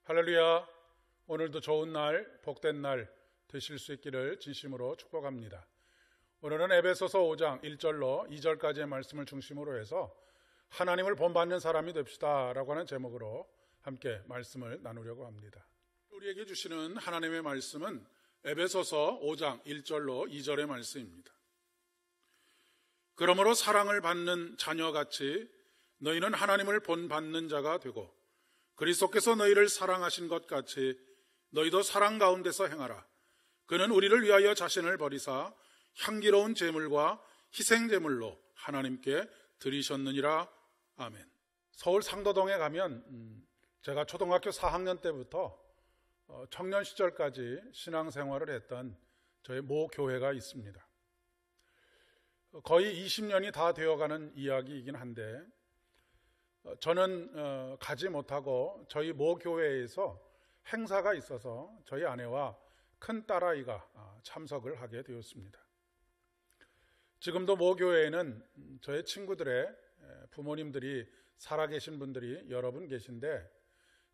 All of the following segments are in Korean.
할렐루야. 오늘도 좋은 날, 복된 날 되실 수 있기를 진심으로 축복합니다. 오늘은 에베소서 5장 1절로 2절까지의 말씀을 중심으로 해서 하나님을 본받는 사람이 됩시다 라고 하는 제목으로 함께 말씀을 나누려고 합니다. 우리에게 주시는 하나님의 말씀은 에베소서 5장 1절로 2절의 말씀입니다. 그러므로 사랑을 받는 자녀같이 너희는 하나님을 본받는 자가 되고 그리스도께서 너희를 사랑하신 것 같이 너희도 사랑 가운데서 행하라. 그는 우리를 위하여 자신을 버리사 향기로운 제물과 희생 제물로 하나님께 드리셨느니라. 아멘. 서울 상도동에 가면 제가 초등학교 4학년 때부터 청년 시절까지 신앙생활을 했던 저희 모 교회가 있습니다. 거의 20년이 다 되어가는 이야기이긴 한데 저는 가지 못하고 저희 모 교회에서 행사가 있어서 저희 아내와 큰 딸아이가 참석을 하게 되었습니다. 지금도 모 교회에는 저희 친구들의 부모님들이 살아계신 분들이 여러 분 계신데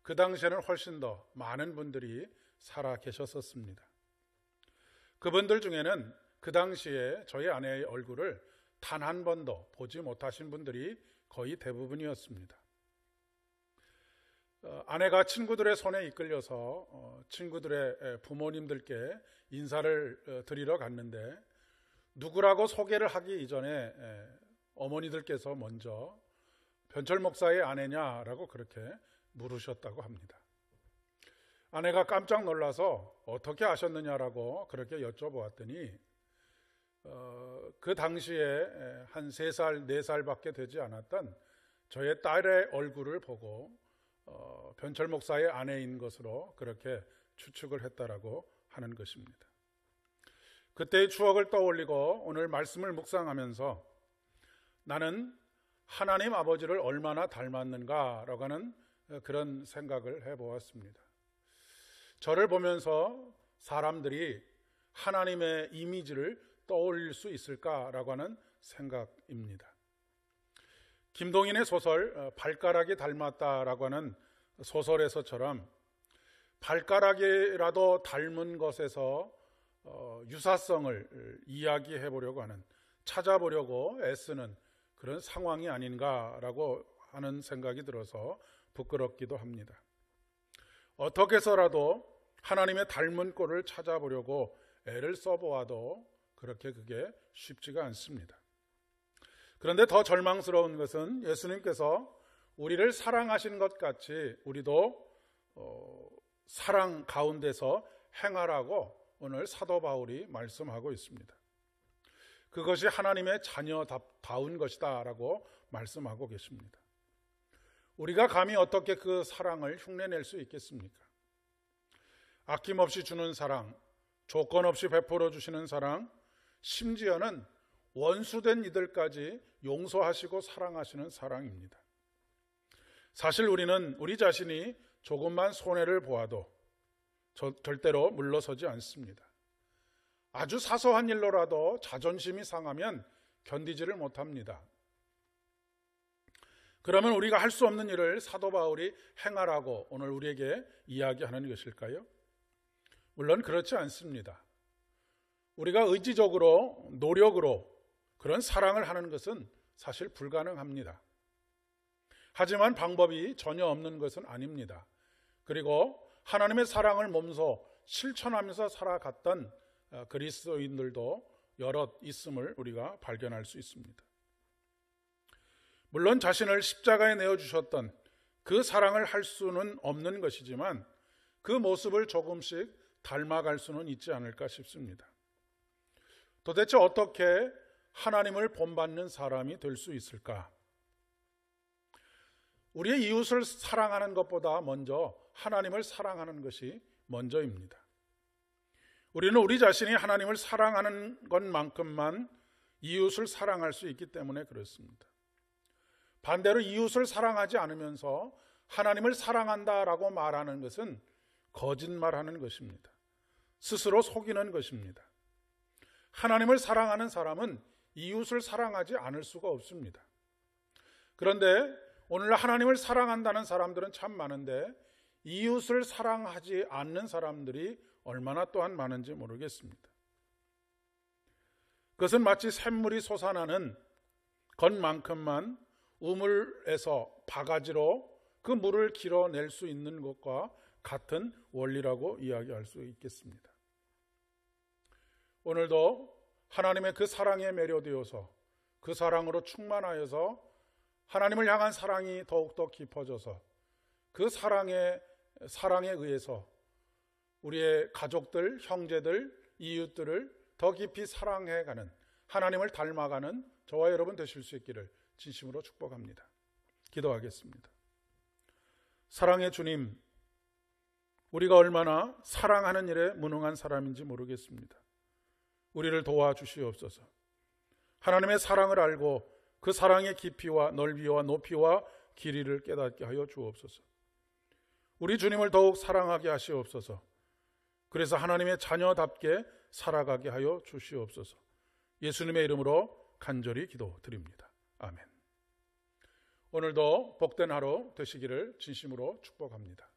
그 당시에는 훨씬 더 많은 분들이 살아 계셨었습니다. 그분들 중에는 그 당시에 저희 아내의 얼굴을 단 한 번도 보지 못하신 분들이 거의 대부분이었습니다. 아내가 친구들의 손에 이끌려서 친구들의 부모님들께 인사를 드리러 갔는데 누구라고 소개를 하기 이전에 어머니들께서 먼저 변철 목사의 아내냐라고 그렇게 물으셨다고 합니다. 아내가 깜짝 놀라서 어떻게 아셨느냐라고 그렇게 여쭤보았더니 그 당시에 한 3살, 4살밖에 되지 않았던 저의 딸의 얼굴을 보고 변철 목사의 아내인 것으로 그렇게 추측을 했다라고 하는 것입니다. 그때의 추억을 떠올리고 오늘 말씀을 묵상하면서 나는 하나님 아버지를 얼마나 닮았는가라고 하는 그런 생각을 해보았습니다. 저를 보면서 사람들이 하나님의 이미지를 떠올릴 수 있을까라고 하는 생각입니다. 김동인의 소설 발가락이 닮았다라고 하는 소설에서처럼 발가락이라도 닮은 것에서 유사성을 이야기해 보려고 하는, 찾아보려고 애쓰는 그런 상황이 아닌가라고 하는 생각이 들어서 부끄럽기도 합니다. 어떻게 해서라도 하나님의 닮은 꼴을 찾아보려고 애를 써보아도 그렇게 그게 쉽지가 않습니다. 그런데 더 절망스러운 것은 예수님께서 우리를 사랑하신 것 같이 우리도 사랑 가운데서 행하라고 오늘 사도 바울이 말씀하고 있습니다. 그것이 하나님의 자녀다운 것이다 라고 말씀하고 계십니다. 우리가 감히 어떻게 그 사랑을 흉내낼 수 있겠습니까? 아낌없이 주는 사랑, 조건 없이 베풀어 주시는 사랑, 심지어는 원수된 이들까지 용서하시고 사랑하시는 사랑입니다. 사실 우리는 우리 자신이 조금만 손해를 보아도 절대로 물러서지 않습니다. 아주 사소한 일로라도 자존심이 상하면 견디지를 못합니다. 그러면 우리가 할 수 없는 일을 사도 바울이 행하라고 오늘 우리에게 이야기하는 것일까요? 물론 그렇지 않습니다. 우리가 의지적으로, 노력으로 그런 사랑을 하는 것은 사실 불가능합니다. 하지만 방법이 전혀 없는 것은 아닙니다. 그리고 하나님의 사랑을 몸소 실천하면서 살아갔던 그리스도인들도 여럿 있음을 우리가 발견할 수 있습니다. 물론 자신을 십자가에 내어주셨던 그 사랑을 할 수는 없는 것이지만 그 모습을 조금씩 닮아갈 수는 있지 않을까 싶습니다. 도대체 어떻게 하나님을 본받는 사람이 될 수 있을까? 우리의 이웃을 사랑하는 것보다 먼저 하나님을 사랑하는 것이 먼저입니다. 우리는 우리 자신이 하나님을 사랑하는 것만큼만 이웃을 사랑할 수 있기 때문에 그렇습니다. 반대로 이웃을 사랑하지 않으면서 하나님을 사랑한다라고 말하는 것은 거짓말하는 것입니다. 스스로 속이는 것입니다. 하나님을 사랑하는 사람은 이웃을 사랑하지 않을 수가 없습니다. 그런데 오늘 하나님을 사랑한다는 사람들은 참 많은데 이웃을 사랑하지 않는 사람들이 얼마나 또한 많은지 모르겠습니다. 그것은 마치 샘물이 솟아나는 것만큼만 우물에서 바가지로 그 물을 길어낼 수 있는 것과 같은 원리라고 이야기할 수 있겠습니다. 오늘도 하나님의 그 사랑에 매료되어서 그 사랑으로 충만하여서 하나님을 향한 사랑이 더욱더 깊어져서 그 사랑에 의해서 우리의 가족들, 형제들, 이웃들을 더 깊이 사랑해가는, 하나님을 닮아가는 저와 여러분 되실 수 있기를 진심으로 축복합니다. 기도하겠습니다. 사랑의 주님, 우리가 얼마나 사랑하는 일에 무능한 사람인지 모르겠습니다. 우리를 도와주시옵소서. 하나님의 사랑을 알고 그 사랑의 깊이와 넓이와 높이와 길이를 깨닫게 하여 주옵소서. 우리 주님을 더욱 사랑하게 하시옵소서. 그래서 하나님의 자녀답게 살아가게 하여 주시옵소서. 예수님의 이름으로 간절히 기도드립니다. 아멘. 오늘도 복된 하루 되시기를 진심으로 축복합니다.